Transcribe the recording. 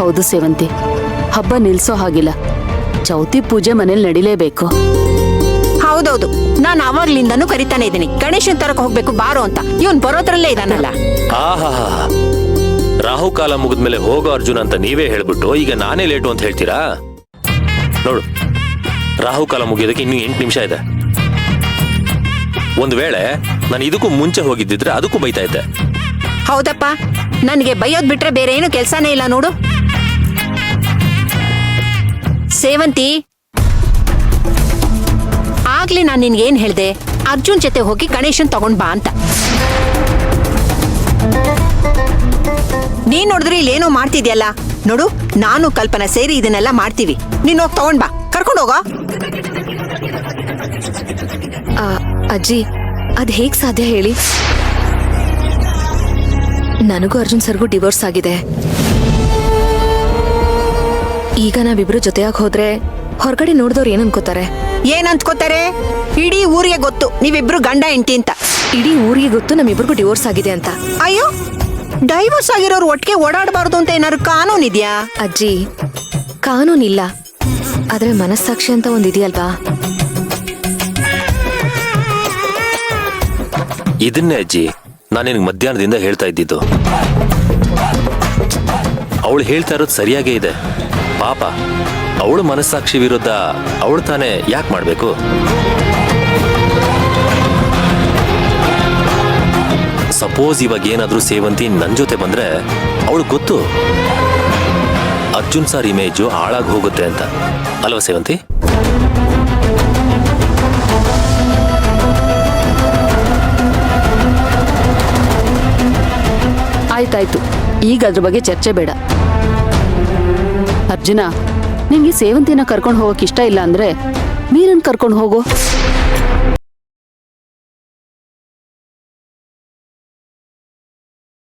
ಹೌದು ಸೇವಂತಿ, ಹಬ್ಬ ನಿಲ್ಸೋ ಹಾಗಿಲ್ಲ. ಚೌತಿ ಪೂಜೆ ಮನೇಲಿ ನಡಿಲೇಬೇಕು. ಹೌದೌದು, ನಾನು ಅವಾಗ್ಲಿಂದನೂ ಕರಿತಾನೆ ಇದ್ದೀನಿ, ಗಣೇಶನ್ ತರಕ್ ಹೋಗ್ಬೇಕು ಬಾರೋ ಅಂತ. ಇವನ್ ಬರೋದ್ರಲ್ಲೇ ಇದಾನಲ್ಲ. ಆಹಾ, ರಾಹುಕಾಲ ಮುಗಿದ್ಮೇಲೆ ಹೋಗೋ ಅರ್ಜುನ್ ಅಂತ ನೀವೇ ಹೇಳ್ಬಿಟ್ಟು ಈಗ ನಾನೇ ಲೇಟು ಅಂತ ಹೇಳ್ತೀರಾ? ನೋಡು, ರಾಹುಕಾಲ ಮುಗಿಯೋದಕ್ಕೆ ಇನ್ನೂ 8 ನಿಮಿಷ ಇದೆ. ಒಂದ್ ವೇಳೆ ನಾನು ಇದಕ್ಕೂ ಮುಂಚೆ ಹೋಗಿದ್ದಿದ್ರೆ ಅದಕ್ಕೂ ಬೈತಾ ಇದ್ದೆ. ಹೌದಪ್ಪ, ನನ್ಗೆ ಬೈಯೋದ್ ಬಿಟ್ರೆ ಬೇರೆ ಏನು ಕೆಲ್ಸಾನೇ ಇಲ್ಲ ನೋಡು. ಸೇವಂತಿ, ಆಗ್ಲೇ ನಾನು ನಿನ್ಗೇನ್ ಹೇಳ್ದೆ, ಅರ್ಜುನ್ ಜೊತೆ ಹೋಗಿ ಗಣೇಶನ್ ತಗೊಂಡ್ ಬಾ ಅಂತ. ನೀನ್ ನೋಡಿದ್ರೆ ಇಲ್ಲೇನೋ ಮಾಡ್ತಿದ್ಯಲ್ಲ. ನೋಡು, ನಾನು ಕಲ್ಪನಾ ಸೇರಿ ಇದನ್ನೆಲ್ಲ ಮಾಡ್ತೀವಿ. ನೀನ್ ಹೋಗಿ ತಗೊಂಡ್ ಬಾ, ಕರ್ಕೊಂಡು ಹೋಗೋ. ಅಜ್ಜಿ, ಅದ್ ಹೇಗ್ ಸಾಧ್ಯ ಹೇಳಿ? ನನಗೂ ಅರ್ಜುನ್ ಸರ್ಗೂ ಡಿವೋರ್ಸ್ ಆಗಿದೆ. ಈಗ ನಾವಿಬ್ರು ಜೊತೆಯಾಗಿ ಹೋದ್ರೆ ಹೊರಗಡೆ ನೋಡಿದವ್ರು ಏನ್ ಅನ್ಕೋತಾರೆ? ಏನ್ ಅಂದ್ಕೋತಾರೆ? ಇಡೀ ಊರಿಗೆ ಗೊತ್ತು ನೀವಿಬ್ರು ಗಂಡ ಹೆಂಡತಿ ಅಂತ. ಇಡೀ ಊರಿಗೆ ಗೊತ್ತು ನಮ್ಮಿಬ್ರಿಗೂ ಡಿವೋರ್ಸ್ ಆಗಿದೆ ಅಂತ. ಅಯ್ಯೋ, ಡೈವೋರ್ಸ್ ಆಗಿರೋರು ಒಟ್ಟಿಗೆ ಓಡಾಡಬಾರ್ದು ಅಂತ ಏನಾದ್ರು ಕಾನೂನು ಇದೆಯಾ? ಅಜ್ಜಿ, ಕಾನೂನಿಲ್ಲ, ಆದ್ರೆ ಮನಸ್ಸಾಕ್ಷಿ ಅಂತ ಒಂದಿದೆಯಲ್ವಾ? ಇದನ್ನೇ ಅಜ್ಜಿ ನಾನು ನಿನಗೆ ಮಧ್ಯಾಹ್ನದಿಂದ ಹೇಳ್ತಾ ಇದ್ದಿದ್ದು. ಅವಳು ಹೇಳ್ತಾ ಇರೋದು ಸರಿಯಾಗೇ ಇದೆ. ಪಾಪ, ಅವಳು ಮನಸ್ಸಾಕ್ಷಿ ವಿರುದ್ಧ ಅವಳು ತಾನೇ ಯಾಕೆ ಮಾಡಬೇಕು? ಸಪೋಸ್ ಇವಾಗ ಏನಾದ್ರೂ ಸೇವಂತಿ ನನ್ನ ಜೊತೆ ಬಂದ್ರೆ ಅವಳು ಗೊತ್ತು ಅರ್ಜುನ್ ಸರ್ ಇಮೇಜು ಹಾಳಾಗಿ ಹೋಗುತ್ತೆ ಅಂತ, ಅಲ್ವಾ ಸೇವಂತಿ? ಆಯ್ತಾಯ್ತು, ಈಗ ಅದ್ರ ಬಗ್ಗೆ ಚರ್ಚೆ ಬೇಡ. ಅರ್ಜುನ, ನಿಂಗೆ ಸೇವಂತಿನ ಕರ್ಕೊಂಡು ಹೋಗಕ್ ಇಷ್ಟ ಇಲ್ಲ ಅಂದ್ರೆ ಮೀರನ್ ಕರ್ಕೊಂಡು ಹೋಗು.